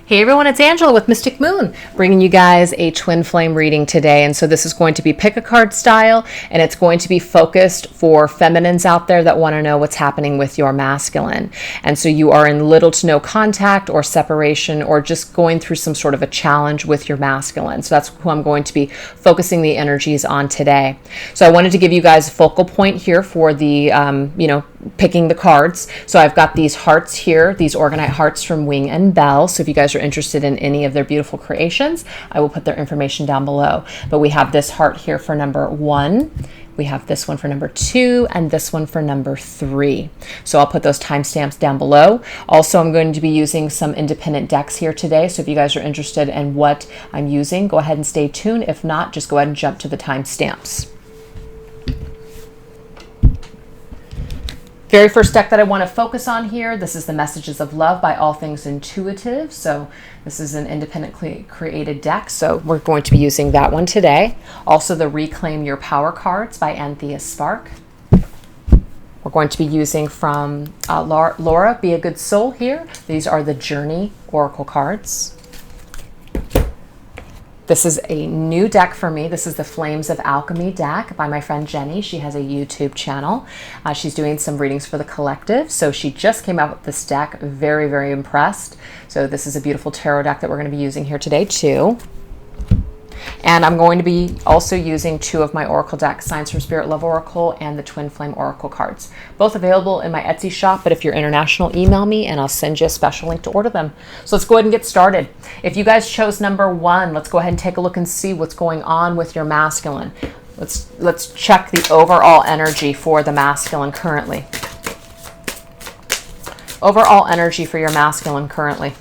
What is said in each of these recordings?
Hey everyone, it's Angela with Mystic Moon, bringing you guys a twin flame reading today. And so this is going to be pick a card style, and it's going to be focused for feminines out there that want to know what's happening with your masculine. And so you are in little to no contact or separation, or just going through some sort of a challenge with your masculine. So that's who I'm going to be focusing the energies on today. So I wanted to give you guys a focal point here for the, picking the cards. So I've got these hearts here, these Orgonite hearts from Wing and Bell. So if you guys are interested in any of their beautiful creations, I will put their information down below. But we have this heart here for number 1. We have this one for number 2 and this one for number 3. So I'll put those timestamps down below. Also, I'm going to be using some independent decks here today. So if you guys are interested in what I'm using, go ahead and stay tuned. If not, just go ahead and jump to the timestamps. Very first deck that I want to focus on here, this is the Messages of Love by All Things Intuitive. So this is an independently created deck, so we're going to be using that one today. Also the Reclaim Your Power cards by Anthea Spark. We're going to be using from Laura, Be a Good Soul here. These are the Journey Oracle cards. This is a new deck for me. This is the Flames of Alchemy deck by my friend Jenny. She has a YouTube channel. She's doing some readings for the collective. So she just came out with this deck. Very, very impressed. So this is a beautiful tarot deck that we're going to be using here today too. And I'm going to be also using 2 of my Oracle decks, Signs from Spirit Love Oracle and the Twin Flame Oracle cards. Both available in my Etsy shop, but if you're international, email me and I'll send you a special link to order them. So let's go ahead and get started. If you guys chose number 1, let's go ahead and take a look and see what's going on with your masculine. Let's check the overall energy for the masculine currently. Overall energy for your masculine currently.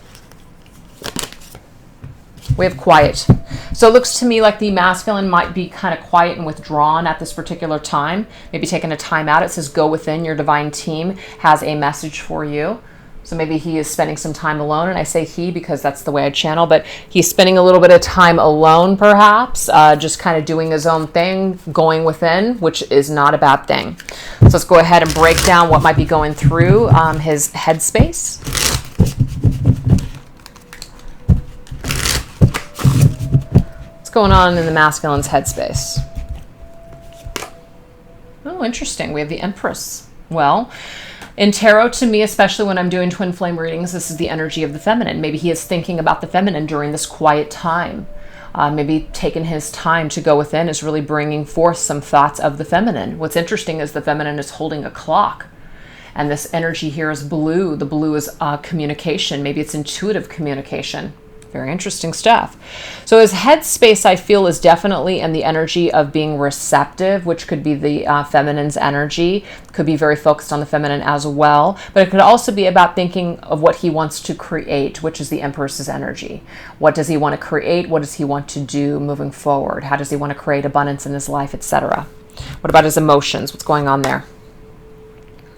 We have quiet. So it looks to me like the masculine might be kind of quiet and withdrawn at this particular time. Maybe taking a time out. It says go within. Your divine team has a message for you. So maybe he is spending some time alone. And I say he because that's the way I channel. But he's spending a little bit of time alone perhaps. Just kind of doing his own thing. Going within, which is not a bad thing. So let's go ahead and break down what might be going through his headspace. Going on in the masculine's headspace. Oh, interesting. We have the Empress. Well, in tarot, to me, especially when I'm doing twin flame readings, this is the energy of the feminine. Maybe he is thinking about the feminine during this quiet time. Maybe taking his time to go within is really bringing forth some thoughts of the feminine. What's interesting is the feminine is holding a clock. And this energy here is blue. The blue is communication. Maybe it's intuitive communication. Very interesting stuff. So his headspace, I feel, is definitely in the energy of being receptive, which could be the feminine's energy. Could be very focused on the feminine as well. But it could also be about thinking of what he wants to create, which is the Empress's energy. What does he want to create? What does he want to do moving forward? How does he want to create abundance in his life, etc.? What about his emotions? What's going on there?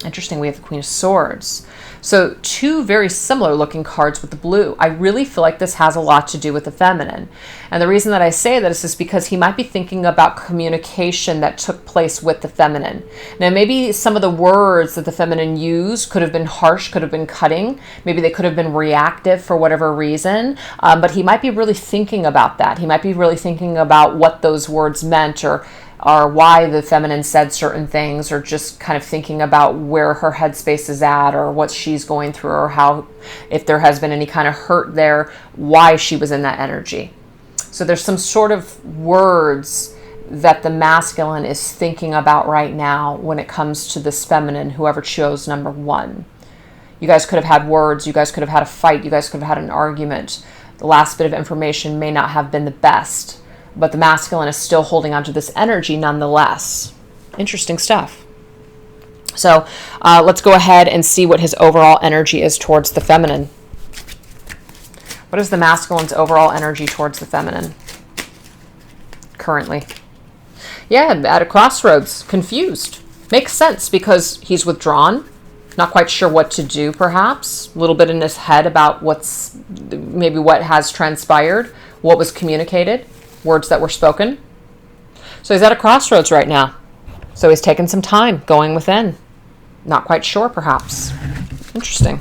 Interesting, we have the Queen of Swords. So 2 very similar looking cards with the blue. I really feel like this has a lot to do with the feminine. And the reason that I say that is just because he might be thinking about communication that took place with the feminine. Now maybe some of the words that the feminine used could have been harsh, could have been cutting. Maybe they could have been reactive for whatever reason. But he might be really thinking about that. He might be really thinking about what those words meant or why the feminine said certain things, or just kind of thinking about where her headspace is at, or what she's going through, or how, if there has been any kind of hurt there, why she was in that energy. So there's some sort of words that the masculine is thinking about right now when it comes to this feminine, whoever chose number 1. You guys could have had words, you guys could have had a fight, you guys could have had an argument. The last bit of information may not have been the best, but the masculine is still holding on to this energy nonetheless. Interesting stuff. So let's go ahead and see what his overall energy is towards the feminine. What is the masculine's overall energy towards the feminine currently? Yeah, at a crossroads, confused. Makes sense because he's withdrawn, not quite sure what to do perhaps, a little bit in his head about maybe what has transpired, what was communicated, words that were spoken. So he's at a crossroads right now. So he's taken some time going within. Not quite sure, perhaps. Interesting.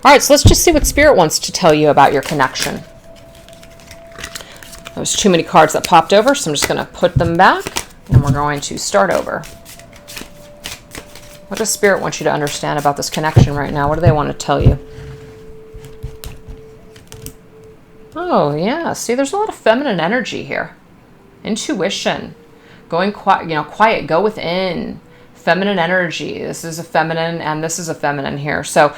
All right, so let's just see what Spirit wants to tell you about your connection. There was too many cards that popped over, so I'm just going to put them back, and we're going to start over. What does Spirit want you to understand about this connection right now? What do they want to tell you? Oh, yeah. See, there's a lot of feminine energy here. Intuition. Going quiet, quiet, go within. Feminine energy. This is a feminine and this is a feminine here. So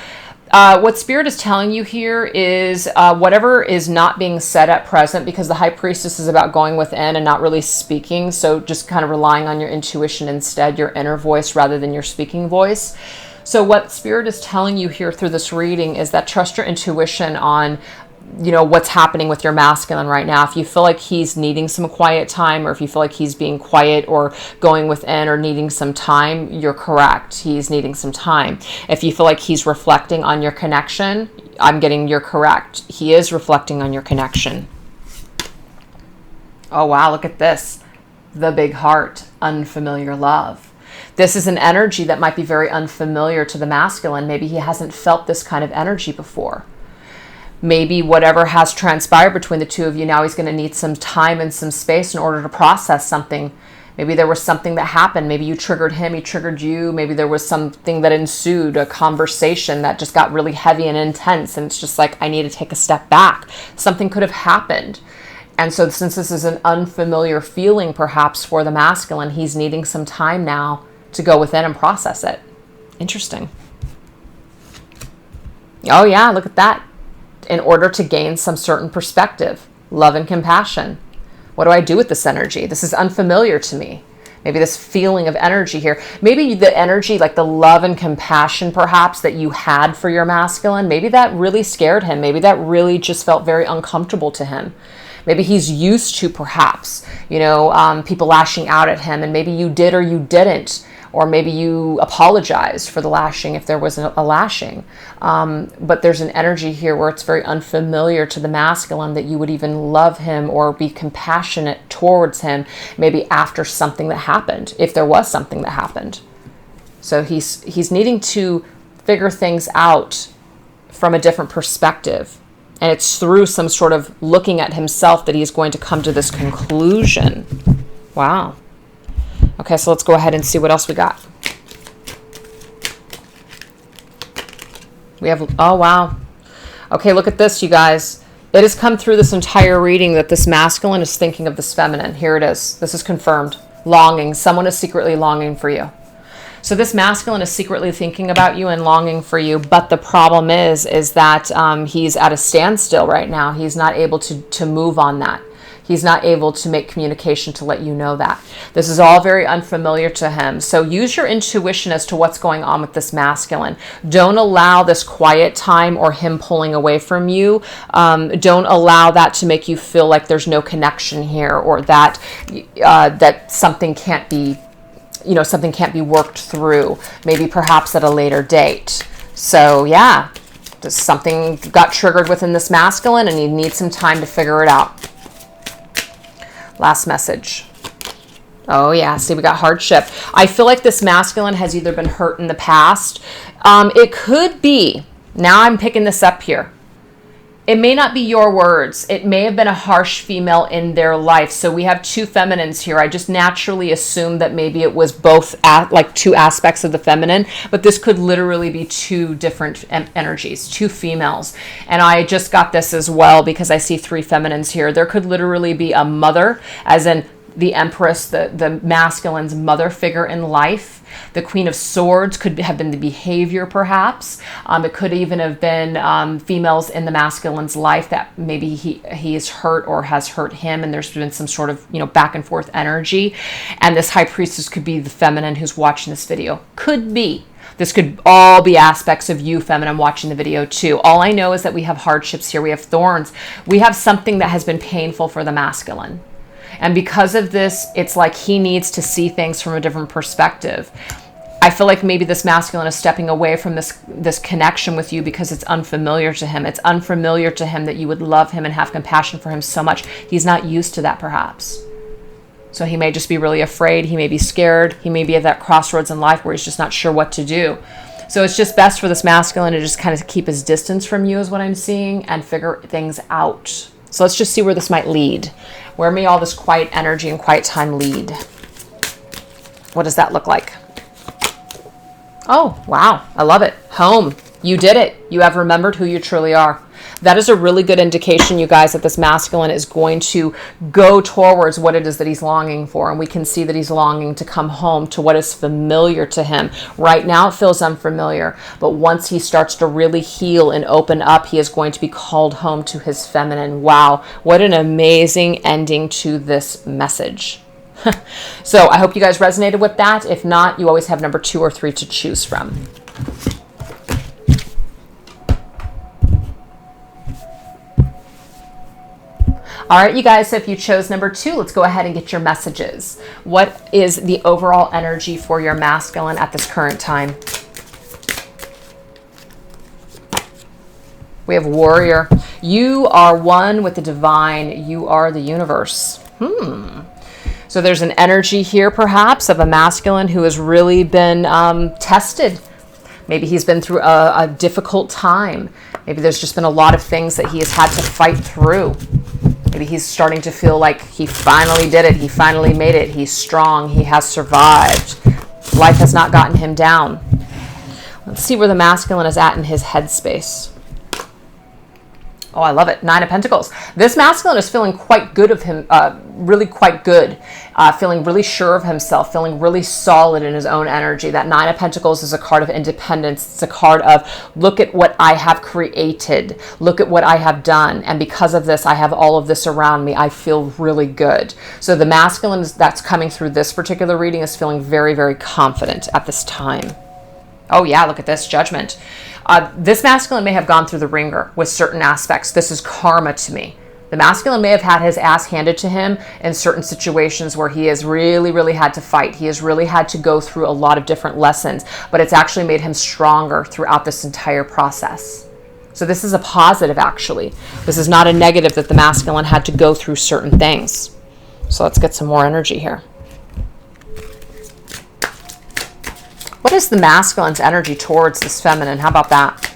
what Spirit is telling you here is whatever is not being said at present, because the High Priestess is about going within and not really speaking. So just kind of relying on your intuition instead, your inner voice rather than your speaking voice. So what Spirit is telling you here through this reading is that trust your intuition on what's happening with your masculine right now. If you feel like he's needing some quiet time, or if you feel like he's being quiet or going within or needing some time, you're correct. He's needing some time. If you feel like he's reflecting on your connection, I'm getting you're correct. He is reflecting on your connection. Oh, wow. Look at this. The big heart, unfamiliar love. This is an energy that might be very unfamiliar to the masculine. Maybe he hasn't felt this kind of energy before. Maybe whatever has transpired between the two of you, now he's going to need some time and some space in order to process something. Maybe there was something that happened. Maybe you triggered him, he triggered you. Maybe there was something that ensued, a conversation that just got really heavy and intense. And it's just like, I need to take a step back. Something could have happened. And so since this is an unfamiliar feeling, perhaps for the masculine, he's needing some time now to go within and process it. Interesting. Oh yeah, look at that. In order to gain some certain perspective, love and compassion. What do I do with this energy? This is unfamiliar to me. Maybe this feeling of energy here. Maybe the energy, like the love and compassion perhaps that you had for your masculine, maybe that really scared him. Maybe that really just felt very uncomfortable to him. Maybe he's used to perhaps, people lashing out at him, and maybe you did or you didn't. Or maybe you apologized for the lashing if there was a lashing. But there's an energy here where it's very unfamiliar to the masculine that you would even love him or be compassionate towards him, maybe after something that happened, if there was something that happened. So he's needing to figure things out from a different perspective. And it's through some sort of looking at himself that he's going to come to this conclusion. Wow. Okay, so let's go ahead and see what else we got. We have, oh, wow. Okay, look at this, you guys. It has come through this entire reading that this masculine is thinking of this feminine. Here it is. This is confirmed. Longing. Someone is secretly longing for you. So this masculine is secretly thinking about you and longing for you, but the problem is that he's at a standstill right now. He's not able to move on that. He's not able to make communication to let you know that. This is all very unfamiliar to him. So use your intuition as to what's going on with this masculine. Don't allow this quiet time or him pulling away from you. Don't allow that to make you feel like there's no connection here, or that something can't be, something can't be worked through. Maybe perhaps at a later date. So yeah, something got triggered within this masculine and he needs some time to figure it out. Last message. Oh yeah, see, we got hardship. I feel like this masculine has either been hurt in the past. It could be, now I'm picking this up here. It may not be your words. It may have been a harsh female in their life. So we have two feminines here. I just naturally assumed that maybe it was both like two aspects of the feminine, but this could literally be two different energies, two females. And I just got this as well because I see three feminines here. There could literally be a mother, as in the Empress, the masculine's mother figure in life. The Queen of Swords could have been the behavior, perhaps. It could even have been females in the masculine's life that maybe he is hurt or has hurt him, and there's been some sort of back and forth energy. And this High Priestess could be the feminine who's watching this video. Could be. This could all be aspects of you, feminine, watching the video too. All I know is that we have hardships here. We have thorns. We have something that has been painful for the masculine. And because of this, it's like he needs to see things from a different perspective. I feel like maybe this masculine is stepping away from this connection with you because it's unfamiliar to him. It's unfamiliar to him that you would love him and have compassion for him so much. He's not used to that, perhaps. So he may just be really afraid. He may be scared. He may be at that crossroads in life where he's just not sure what to do. So it's just best for this masculine to just kind of keep his distance from you is what I'm seeing, and figure things out. So let's just see where this might lead. Where may all this quiet energy and quiet time lead? What does that look like? Oh, wow. I love it. Home. You did it. You have remembered who you truly are. That is a really good indication, you guys, that this masculine is going to go towards what it is that he's longing for. And we can see that he's longing to come home to what is familiar to him. Right now it feels unfamiliar, but once he starts to really heal and open up, he is going to be called home to his feminine. Wow, what an amazing ending to this message. So I hope you guys resonated with that. If not, you always have number 2 or 3 to choose from. All right, you guys, so if you chose number 2, let's go ahead and get your messages. What is the overall energy for your masculine at this current time? We have warrior. You are one with the divine. You are the universe. So there's an energy here, perhaps, of a masculine who has really been tested. Maybe he's been through a difficult time. Maybe there's just been a lot of things that he has had to fight through. Maybe he's starting to feel like he finally did it. He finally made it. He's strong. He has survived. Life has not gotten him down. Let's see where the masculine is at in his headspace. Oh, I love it. 9 of Pentacles. This masculine is feeling quite good of him, really quite good. Feeling really sure of himself, feeling really solid in his own energy. That 9 of Pentacles is a card of independence. It's a card of, look at what I have created. Look at what I have done. And because of this, I have all of this around me. I feel really good. So the masculine that's coming through this particular reading is feeling very, very confident at this time. Oh yeah, look at this, Judgment. This masculine may have gone through the ringer with certain aspects. This is karma to me. The masculine may have had his ass handed to him in certain situations where he has really, really had to fight. He has really had to go through a lot of different lessons, but it's actually made him stronger throughout this entire process. So this is a positive, actually. This is not a negative that the masculine had to go through certain things. So let's get some more energy here. What is the masculine's energy towards this feminine? How about that?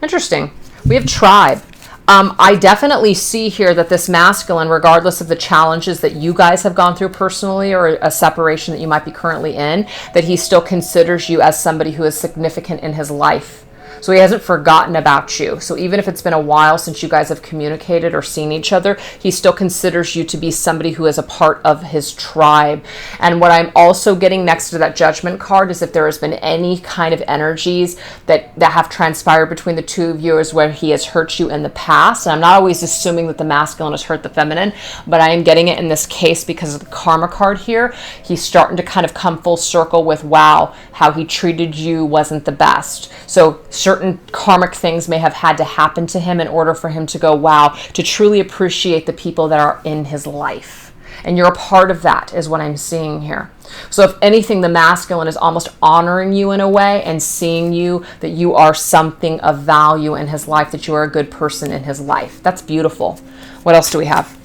Interesting. We have tribe. I definitely see here that this masculine, regardless of the challenges that you guys have gone through personally or a separation that you might be currently in, that he still considers you as somebody who is significant in his life. So he hasn't forgotten about you. So even if it's been a while since you guys have communicated or seen each other, he still considers you to be somebody who is a part of his tribe. And what I'm also getting next to that Judgment card is if there has been any kind of energies that have transpired between the two of you is where he has hurt you in the past. And I'm not always assuming that the masculine has hurt the feminine, but I am getting it in this case because of the karma card here. He's starting to kind of come full circle with, wow, how he treated you wasn't the best. So certain karmic things may have had to happen to him in order for him to go, wow, to truly appreciate the people that are in his life. And you're a part of that is what I'm seeing here. So if anything, the masculine is almost honoring you in a way and seeing you that you are something of value in his life, that you are a good person in his life. That's beautiful. What else do we have?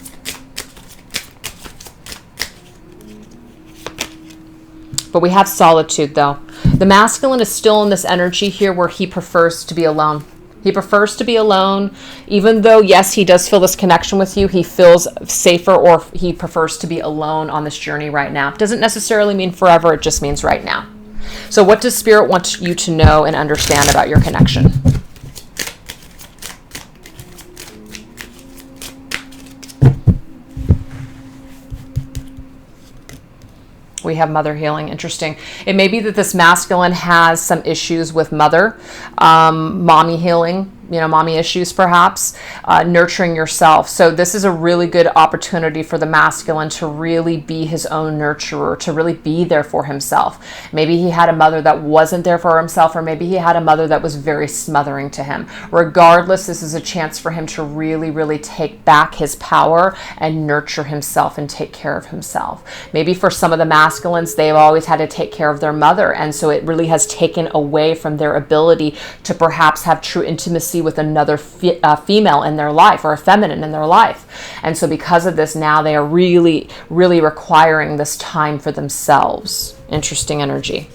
But we have solitude, though. The masculine is still in this energy here where he prefers to be alone. He prefers to be alone, even though, yes, he does feel this connection with you. He feels safer, or he prefers to be alone on this journey right now. Doesn't necessarily mean forever. It just means right now. So what does Spirit want you to know and understand about your connection? We have mother healing. Interesting. It may be that this masculine has some issues with mother, mommy healing, mommy issues perhaps, nurturing yourself. So this is a really good opportunity for the masculine to really be his own nurturer, to really be there for himself. Maybe he had a mother that wasn't there for himself, or maybe he had a mother that was very smothering to him. Regardless, this is a chance for him to really, really take back his power and nurture himself and take care of himself. Maybe for some of the masculines, they've always had to take care of their mother, and so it really has taken away from their ability to perhaps have true intimacy intimacy with another female in their life, or a feminine in their life. And so because of this, now they are really, really requiring this time for themselves. Interesting energy.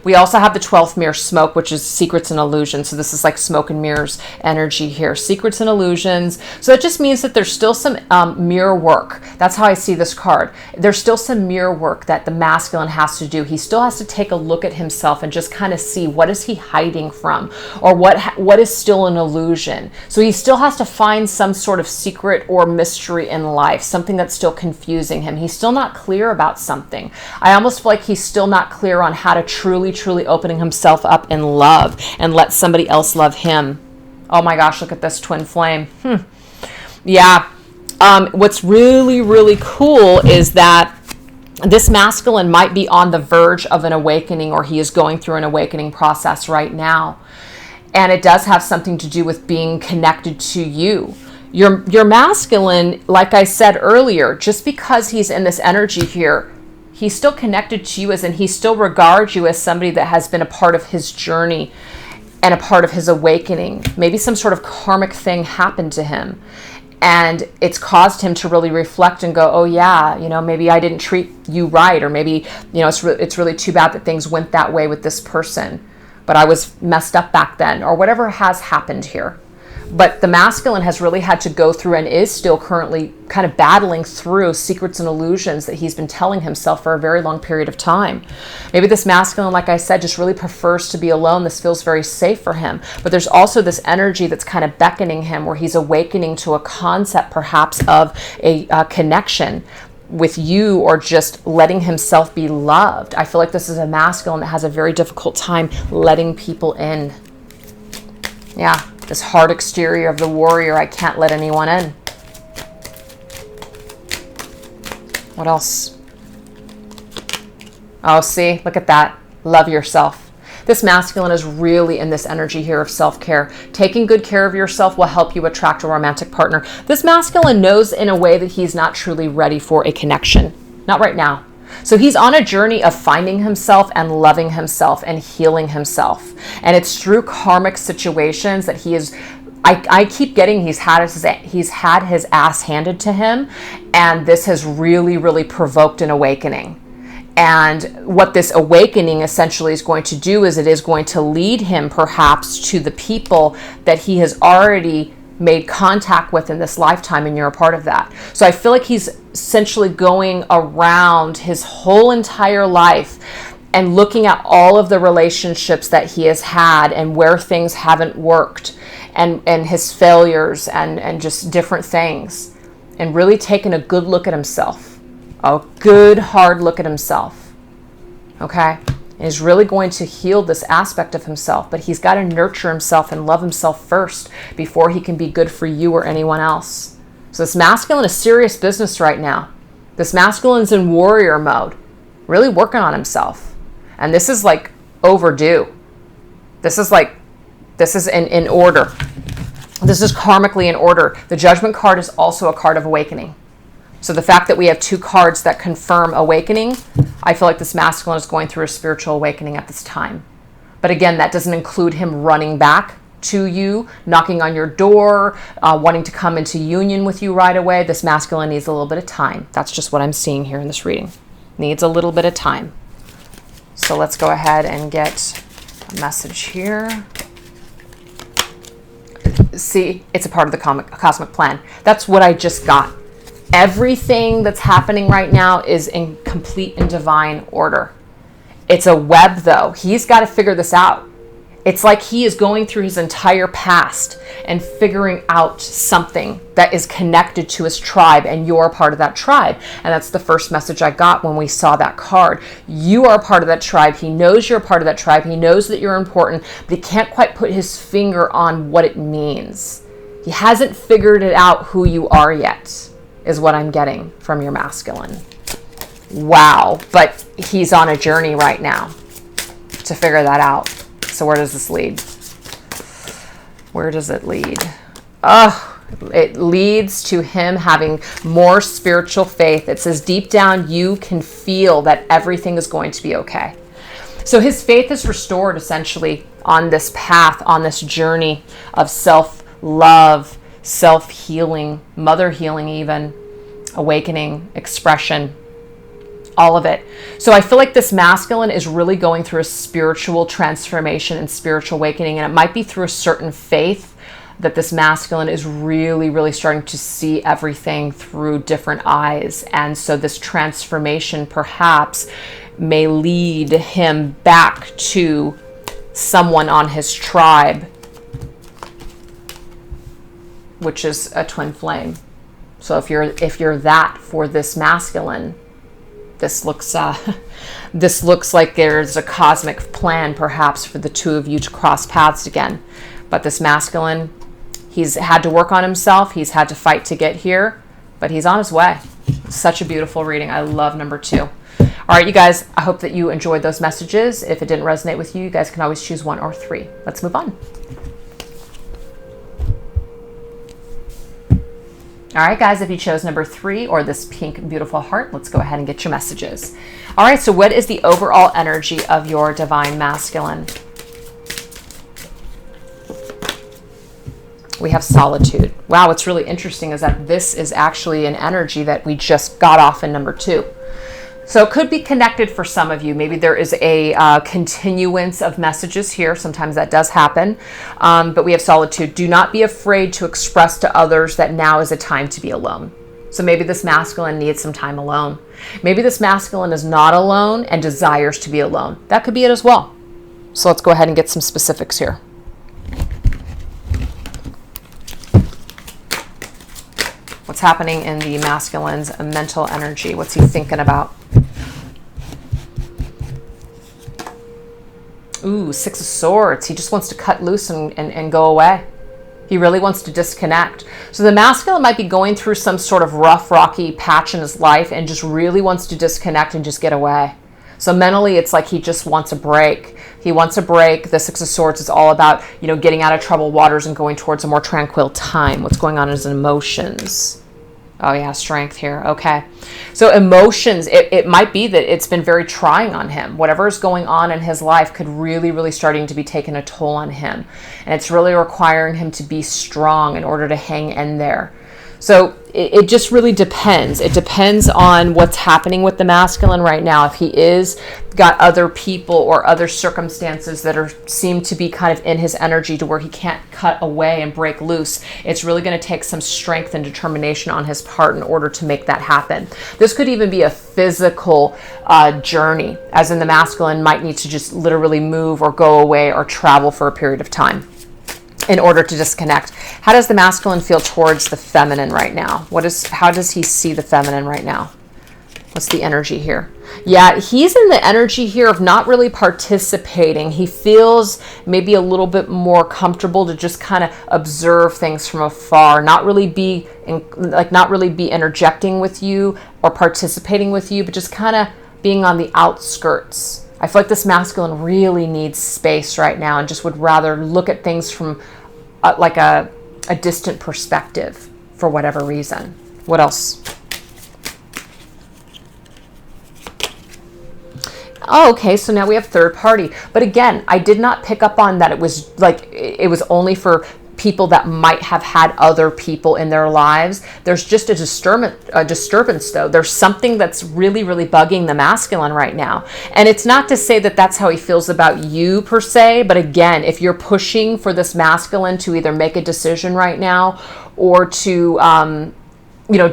We also have the 12th mirror, smoke, which is secrets and illusions. So this is like smoke and mirrors energy here. Secrets and illusions. So it just means that there's still some mirror work. That's how I see this card. There's still some mirror work that the masculine has to do. He still has to take a look at himself and just kind of see, what is he hiding from, or what is still an illusion. So he still has to find some sort of secret or mystery in life, something that's still confusing him. He's still not clear about something. I almost feel like he's still not clear on how to truly opening himself up in love and let somebody else love him. Oh my gosh, look at this twin flame. Yeah. What's really, really cool is that this masculine might be on the verge of an awakening, or he is going through an awakening process right now. And it does have something to do with being connected to you. Your masculine, like I said earlier, just because he's in this energy here, he's still connected to you, as in he still regards you as somebody that has been a part of his journey and a part of his awakening. Maybe some sort of karmic thing happened to him, and it's caused him to really reflect and go, oh yeah, maybe I didn't treat you right, or maybe, it's really too bad that things went that way with this person, but I was messed up back then, or whatever has happened here. But the masculine has really had to go through, and is still currently kind of battling through, secrets and illusions that he's been telling himself for a very long period of time. Maybe this masculine, like I said, just really prefers to be alone. This feels very safe for him. But there's also this energy that's kind of beckoning him, where he's awakening to a concept perhaps of a connection with you, or just letting himself be loved. I feel like this is a masculine that has a very difficult time letting people in. Yeah. This hard exterior of the warrior, I can't let anyone in. What else? Oh, see, look at that. Love yourself. This masculine is really in this energy here of self-care. Taking good care of yourself will help you attract a romantic partner. This masculine knows in a way that he's not truly ready for a connection. Not right now. So he's on a journey of finding himself and loving himself and healing himself. And it's through karmic situations that he is, I keep getting he's had his ass handed to him. And this has really, really provoked an awakening. And what this awakening essentially is going to do is it is going to lead him perhaps to the people that he has already made contact with in this lifetime, and you're a part of that. So I feel like he's essentially going around his whole entire life and looking at all of the relationships that he has had and where things haven't worked, and his failures and just different things, and really taking a good look at himself, a good hard look at himself. Okay? Is really going to heal this aspect of himself, but he's got to nurture himself and love himself first before he can be good for you or anyone else. So this masculine is serious business right now. This masculine's in warrior mode, really working on himself. And this is like overdue. This is in order. This is karmically in order. The Judgment card is also a card of awakening. So the fact that we have two cards that confirm awakening, I feel like this masculine is going through a spiritual awakening at this time. But again, that doesn't include him running back to you, knocking on your door, wanting to come into union with you right away. This masculine needs a little bit of time. That's just what I'm seeing here in this reading. Needs a little bit of time. So let's go ahead and get a message here. See, it's a part of the cosmic plan. That's what I just got. Everything that's happening right now is in complete and divine order. It's a web, though. He's got to figure this out. It's like he is going through his entire past and figuring out something that is connected to his tribe, and you're a part of that tribe. And that's the first message I got when we saw that card. You are a part of that tribe. He knows you're a part of that tribe. He knows that you're important, but he can't quite put his finger on what it means. He hasn't figured it out who you are yet, is what I'm getting from your masculine. Wow. But he's on a journey right now to figure that out. So where does this lead? Where does it lead? It leads to him having more spiritual faith. It says deep down you can feel that everything is going to be okay. So his faith is restored essentially on this path, on this journey of self-love, self-healing, mother healing even, awakening, expression, all of it. So I feel like this masculine is really going through a spiritual transformation and spiritual awakening, and it might be through a certain faith that this masculine is really, really starting to see everything through different eyes. And so this transformation perhaps may lead him back to someone on his tribe, which is a twin flame. So if you're that for this masculine, this looks like there's a cosmic plan perhaps for the two of you to cross paths again. But this masculine, he's had to work on himself. He's had to fight to get here, but he's on his way. Such a beautiful reading. I love number 2. All right, you guys, I hope that you enjoyed those messages. If it didn't resonate with you, you guys can always choose 1 or 3. Let's move on. All right, guys, if you chose number 3 or this pink beautiful heart, let's go ahead and get your messages. All right, so what is the overall energy of your divine masculine? We have solitude. Wow, what's really interesting is that this is actually an energy that we just got off in number 2. So it could be connected for some of you. Maybe there is a continuance of messages here. Sometimes that does happen. But we have solitude. Do not be afraid to express to others that now is a time to be alone. So maybe this masculine needs some time alone. Maybe this masculine is not alone and desires to be alone. That could be it as well. So let's go ahead and get some specifics here. What's happening in the masculine's mental energy? What's he thinking about? Ooh, 6 of Swords. He just wants to cut loose and go away. He really wants to disconnect. So the masculine might be going through some sort of rough, rocky patch in his life and just really wants to disconnect and just get away. So mentally, it's like he just wants a break. He wants a break. The 6 of Swords is all about, getting out of troubled waters and going towards a more tranquil time. What's going on in his emotions? Oh yeah, strength here. Okay. So emotions, it might be that it's been very trying on him. Whatever is going on in his life could really, really starting to be taking a toll on him. And it's really requiring him to be strong in order to hang in there. So it just really depends. It depends on what's happening with the masculine right now. If he is got other people or other circumstances that seem to be kind of in his energy to where he can't cut away and break loose, it's really going to take some strength and determination on his part in order to make that happen. This could even be a physical journey, as in the masculine might need to just literally move or go away or travel for a period of time in order to disconnect. How does the masculine feel towards the feminine right now? How does he see the feminine right now? What's the energy here? Yeah, he's in the energy here of not really participating. He feels maybe a little bit more comfortable to just kind of observe things from afar, not really be interjecting with you or participating with you, but just kind of being on the outskirts. I feel like this masculine really needs space right now and just would rather look at things from like a distant perspective for whatever reason. What else? Oh, okay, so now we have third party. But again, I did not pick up on that it was only for people that might have had other people in their lives. There's just a disturbance though. There's something that's really, really bugging the masculine right now. And it's not to say that that's how he feels about you per se, but again, if you're pushing for this masculine to either make a decision right now or to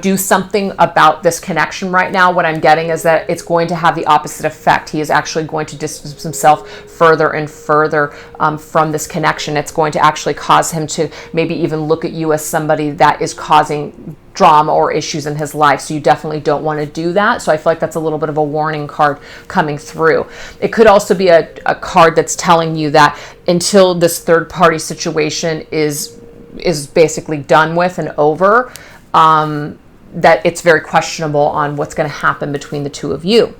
do something about this connection right now, what I'm getting is that it's going to have the opposite effect. He is actually going to distance himself further and further from this connection. It's going to actually cause him to maybe even look at you as somebody that is causing drama or issues in his life. So you definitely don't want to do that. So I feel like that's a little bit of a warning card coming through. It could also be a card that's telling you that until this third party situation is basically done with and over, that it's very questionable on what's going to happen between the two of you.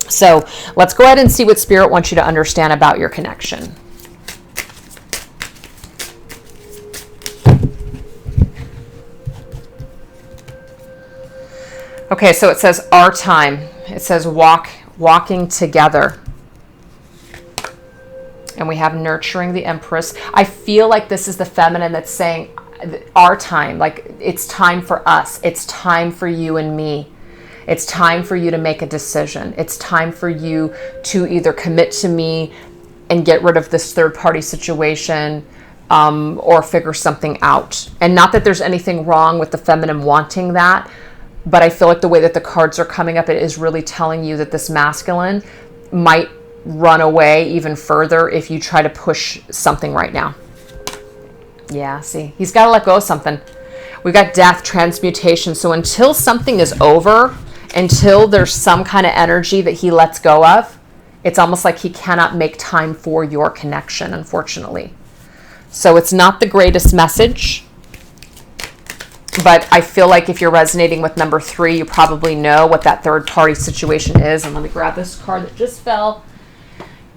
So let's go ahead and see what Spirit wants you to understand about your connection. Okay, so it says our time. It says walking together. And we have nurturing the Empress. I feel like this is the feminine that's saying our time, like it's time for us. It's time for you and me. It's time for you to make a decision. It's time for you to either commit to me and get rid of this third party situation, or figure something out. And not that there's anything wrong with the feminine wanting that, but I feel like the way that the cards are coming up, it is really telling you that this masculine might run away even further if you try to push something right now. Yeah, see, he's got to let go of something. We've got death, transmutation. So until something is over, until there's some kind of energy that he lets go of, it's almost like he cannot make time for your connection, unfortunately. So it's not the greatest message. But I feel like if you're resonating with number 3, you probably know what that third party situation is. And let me grab this card that just fell.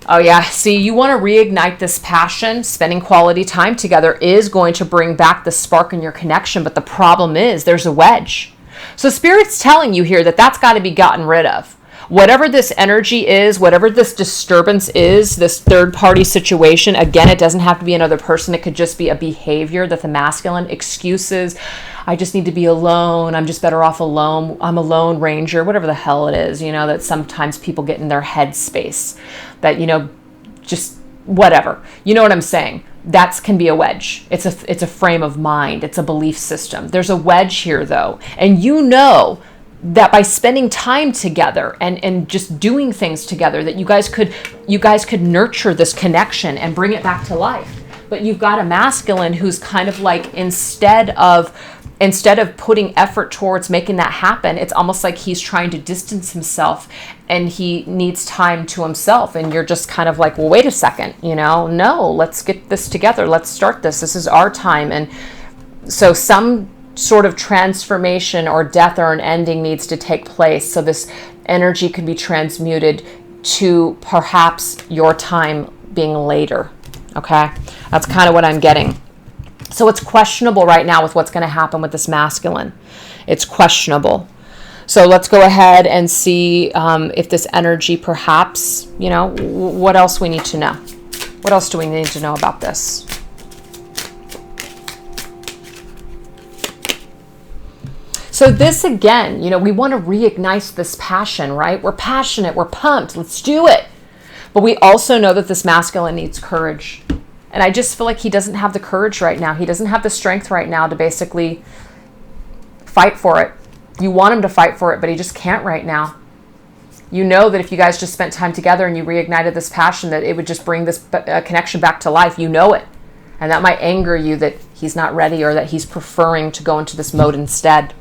Oh yeah, see, you want to reignite this passion. Spending quality time together is going to bring back the spark in your connection. But the problem is there's a wedge. So Spirit's telling you here that that's got to be gotten rid of. Whatever this energy is, whatever this disturbance is, this third party situation, again, it doesn't have to be another person. It could just be a behavior that the masculine, excuses. I just need to be alone. I'm just better off alone. I'm a lone ranger, whatever the hell it is, that sometimes people get in their head space that, just whatever. You know what I'm saying? That can be a wedge. It's a frame of mind. It's a belief system. There's a wedge here though. And that by spending time together and just doing things together, that you guys could nurture this connection and bring it back to life. But you've got a masculine who's kind of like, instead of putting effort towards making that happen, it's almost like he's trying to distance himself and he needs time to himself. And you're just kind of like, well, wait a second, no, let's get this together. Let's start this. This is our time. And so some sort of transformation or death or an ending needs to take place. So this energy could be transmuted to perhaps your time being later. Okay. That's kind of what I'm getting. So it's questionable right now with what's going to happen with this masculine. It's questionable. So let's go ahead and see if this energy perhaps, what else we need to know. What else do we need to know about this? So this again, we want to reignite this passion, right? We're passionate, we're pumped, let's do it. But we also know that this masculine needs courage. And I just feel like he doesn't have the courage right now. He doesn't have the strength right now to basically fight for it. You want him to fight for it, but he just can't right now. You know that if you guys just spent time together and you reignited this passion, that it would just bring this connection back to life. You know it. And that might anger you that he's not ready or that he's preferring to go into this mode instead.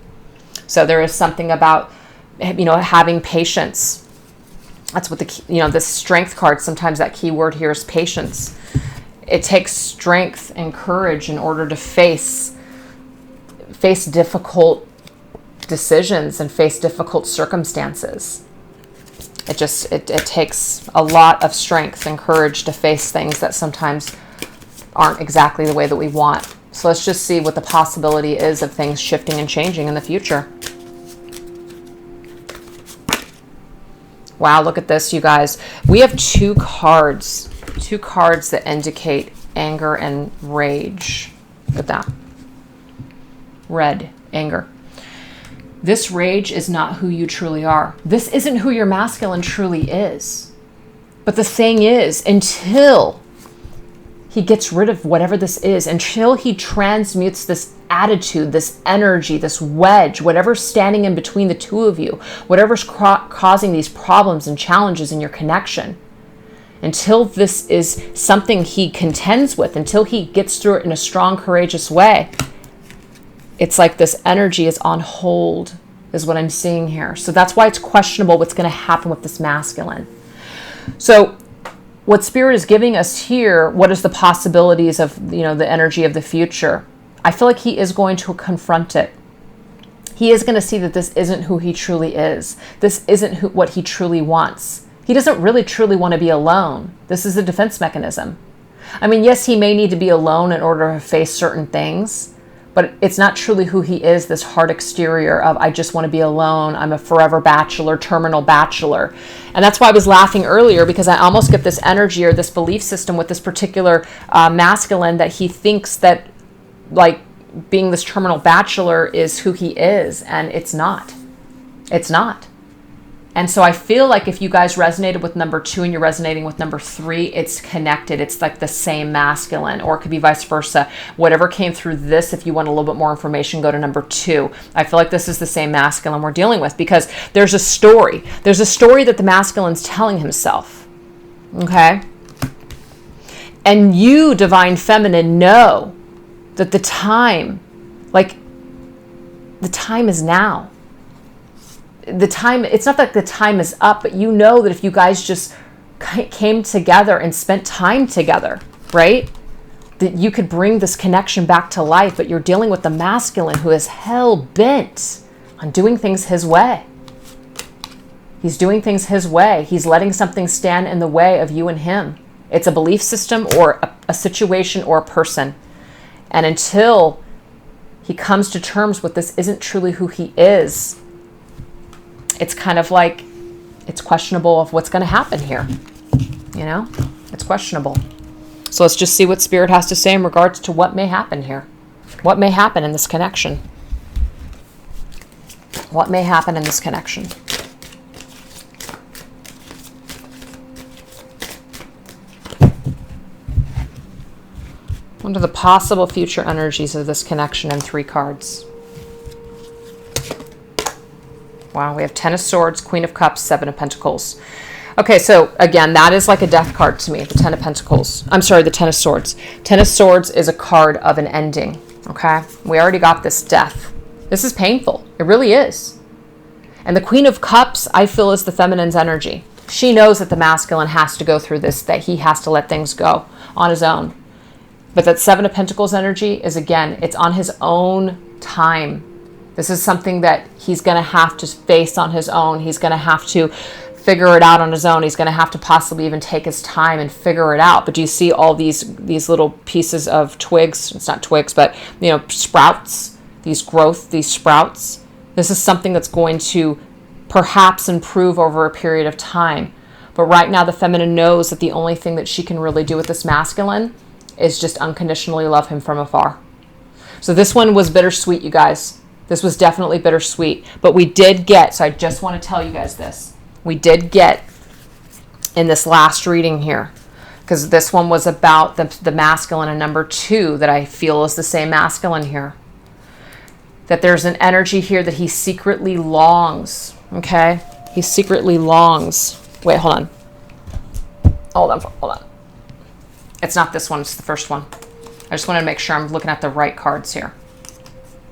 So there is something about, having patience. That's what this strength card, sometimes that key word here is patience. It takes strength and courage in order to face difficult decisions and face difficult circumstances. It takes a lot of strength and courage to face things that sometimes aren't exactly the way that we want. So let's just see what the possibility is of things shifting and changing in the future. Wow, look at this, you guys. We have two cards that indicate anger and rage. Look at that. Red, anger. This rage is not who you truly are. This isn't who your masculine truly is. But the thing is, until he gets rid of whatever this is, until he transmutes this attitude, this energy, this wedge, whatever's standing in between the two of you, whatever's causing these problems and challenges in your connection, until this is something he contends with, until he gets through it in a strong, courageous way, it's like this energy is on hold, is what I'm seeing here. So that's why it's questionable what's going to happen with this masculine. So what Spirit is giving us here, what is the possibilities of, the energy of the future? I feel like he is going to confront it. He is going to see that this isn't who he truly is. This isn't what he truly wants. He doesn't really truly want to be alone. This is a defense mechanism. I mean, yes, he may need to be alone in order to face certain things, but it's not truly who he is, this hard exterior of, I just want to be alone. I'm a forever bachelor, terminal bachelor. And that's why I was laughing earlier, because I almost get this energy or this belief system with this particular masculine that he thinks that like being this terminal bachelor is who he is. And it's not. It's not. And so I feel like if you guys resonated with number 2 and you're resonating with number 3, it's connected. It's like the same masculine, or it could be vice versa. Whatever came through this, if you want a little bit more information, go to number 2. I feel like this is the same masculine we're dealing with, because there's a story. There's a story that the masculine's telling himself. Okay? And you, divine feminine, know that the time is now. The time, it's not that the time is up, but you know that if you guys just came together and spent time together, right, that you could bring this connection back to life. But you're dealing with the masculine who is hell-bent on doing things his way. He's doing things his way. He's letting something stand in the way of you and him. It's a belief system or a situation or a person. And until he comes to terms with this isn't truly who he is, it's kind of like, it's questionable of what's going to happen here. You know, it's questionable. So let's just see what Spirit has to say in regards to what may happen here. What may happen in this connection? What may happen in this connection? What are the possible future energies of this connection in 3 cards? Wow, we have 10 of Swords, Queen of Cups, 7 of Pentacles. Okay, so again, that is like a death card to me, the 10 of Pentacles. I'm sorry, the 10 of Swords. 10 of Swords is a card of an ending, okay? We already got this death. This is painful. It really is. And the Queen of Cups, I feel, is the feminine's energy. She knows that the masculine has to go through this, that he has to let things go on his own. But that 7 of Pentacles energy is, again, it's on his own time. This is something that he's going to have to face on his own. He's going to have to figure it out on his own. He's going to have to possibly even take his time and figure it out. But do you see all these little pieces of twigs? It's not twigs, but, you know, sprouts, these sprouts. This is something that's going to perhaps improve over a period of time. But right now, the feminine knows that the only thing that she can really do with this masculine is just unconditionally love him from afar. So this one was bittersweet, you guys. This was definitely bittersweet. But we did get, so I just want to tell you guys this. We did get in this last reading here, because this one was about the masculine, and number 2 that I feel is the same masculine here. That there's an energy here that he secretly longs, okay? He secretly longs. Wait, hold on. Hold on. It's not this one, it's the first one. I just want to make sure I'm looking at the right cards here.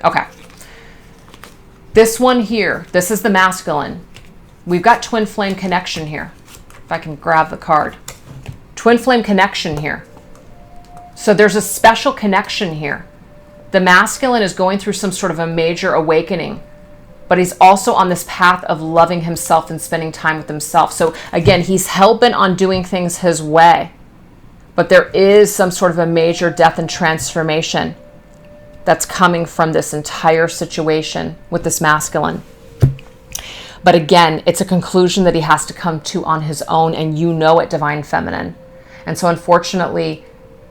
Okay. This one here, this is the masculine. We've got twin flame connection here. If I can grab the card. Twin flame connection here. So there's a special connection here. The masculine is going through some sort of a major awakening, but he's also on this path of loving himself and spending time with himself. So again, he's hell-bent on doing things his way, but there is some sort of a major death and transformation that's coming from this entire situation with this masculine. But again, it's a conclusion that he has to come to on his own, and you know it, divine feminine. And so unfortunately,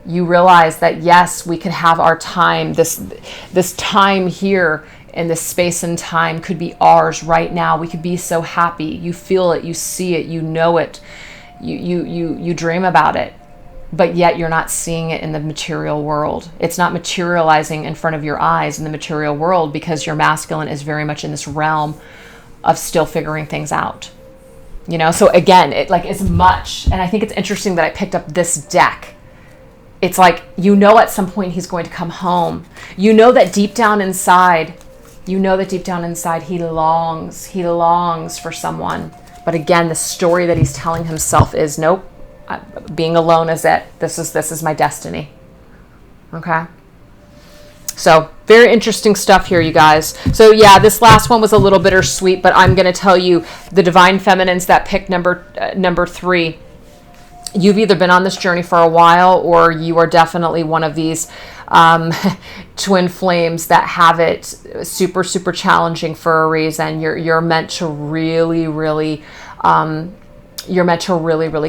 you realize that yes, we could have our time, this time here in this space and time could be ours right now. We could be so happy. You feel it, you see it, you know it, you dream about it. But yet you're not seeing it in the material world. It's not materializing in front of your eyes in the material world, because your masculine is very much in this realm of still figuring things out. You know, so again, it like is much. And I think it's interesting that I picked up this deck. It's like, you know, at some point he's going to come home. You know that deep down inside he longs for someone. But again, the story that he's telling himself is, nope, being alone is it. This is my destiny. Okay. So very interesting stuff here, you guys. So yeah, this last one was a little bittersweet, but I'm going to tell you, the divine feminines that picked number 3, you've either been on this journey for a while, or you are definitely one of these twin flames that have it super, super challenging for a reason. You're meant to really, really,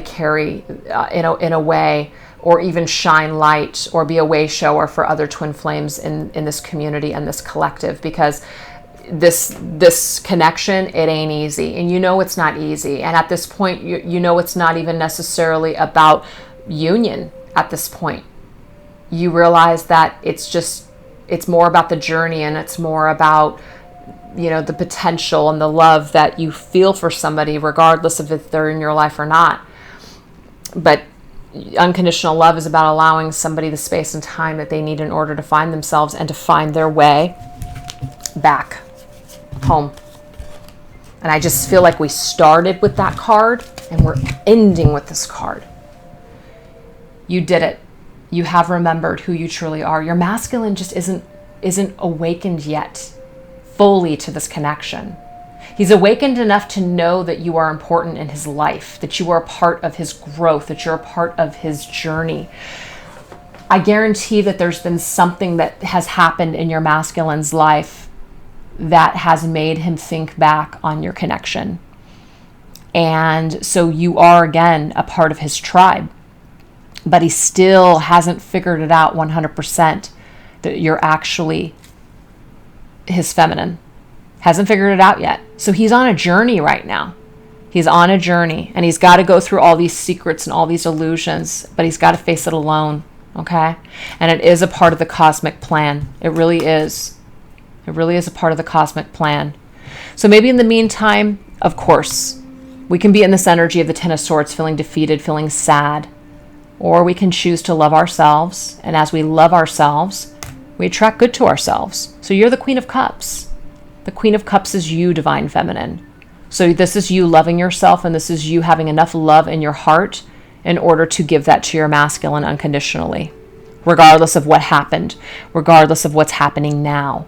carry in a way, or even shine light, or be a way shower for other twin flames in this community and this collective, because this connection, it ain't easy, and it's not easy. And at this point, it's not even necessarily about union. At this point, you realize that it's more about the journey, and it's more about the potential and the love that you feel for somebody, regardless of if they're in your life or not. But unconditional love is about allowing somebody the space and time that they need in order to find themselves and to find their way back home. And I just feel like we started with that card and we're ending with this card. You did it. You have remembered who you truly are. Your masculine just isn't awakened yet fully to this connection. He's awakened enough to know that you are important in his life, that you are a part of his growth, that you're a part of his journey. I guarantee that there's been something that has happened in your masculine's life that has made him think back on your connection. And so you are, again, a part of his tribe. But he still hasn't figured it out 100% that you're actually his feminine. Hasn't figured it out yet. So he's on a journey right now. He's on a journey, and he's got to go through all these secrets and all these illusions, but he's got to face it alone, okay? And it is a part of the cosmic plan. It really is. It really is a part of the cosmic plan. So maybe in the meantime, of course, we can be in this energy of the Ten of Swords, feeling defeated, feeling sad, or we can choose to love ourselves, and as we love ourselves, we attract good to ourselves. So you're the Queen of Cups. The Queen of Cups is you, Divine Feminine. So this is you loving yourself, and this is you having enough love in your heart in order to give that to your masculine unconditionally, regardless of what happened, regardless of what's happening now.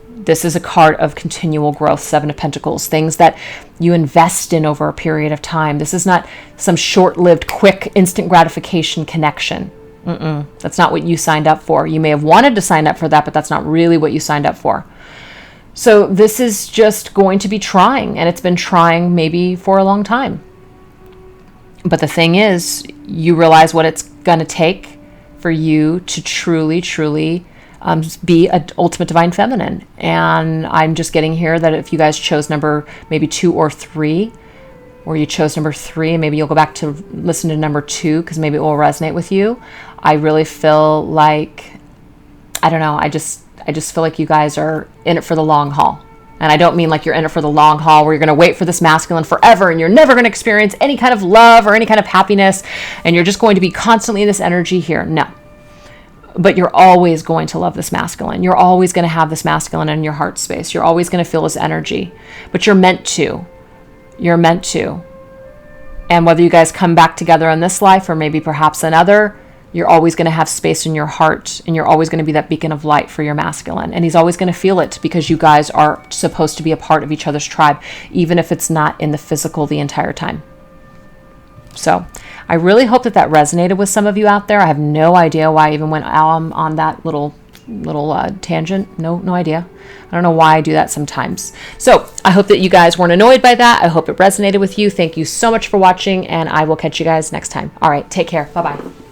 This is a card of continual growth, Seven of Pentacles, things that you invest in over a period of time. This is not some short-lived, quick, instant gratification connection. That's not what you signed up for. You may have wanted to sign up for that, but that's not really what you signed up for. So this is just going to be trying, and it's been trying maybe for a long time. But the thing is, you realize what it's going to take for you to truly, truly be an ultimate Divine Feminine. And I'm just getting here that if you guys chose number maybe 2 or 3, or you chose number 3, and maybe you'll go back to listen to number 2 because maybe it will resonate with you. I really feel like, I don't know, I just feel like you guys are in it for the long haul. And I don't mean like you're in it for the long haul where you're going to wait for this masculine forever and you're never going to experience any kind of love or any kind of happiness and you're just going to be constantly in this energy here. No. But you're always going to love this masculine. You're always going to have this masculine in your heart space. You're always going to feel his energy. But you're meant to. You're meant to. And whether you guys come back together in this life or maybe perhaps another, you're always going to have space in your heart, and you're always going to be that beacon of light for your masculine. And he's always going to feel it because you guys are supposed to be a part of each other's tribe, even if it's not in the physical the entire time. So I really hope that resonated with some of you out there. I have no idea why I even went on that little tangent. No idea. I don't know why I do that sometimes. So I hope that you guys weren't annoyed by that. I hope it resonated with you. Thank you so much for watching, and I will catch you guys next time. All right, take care. Bye-bye.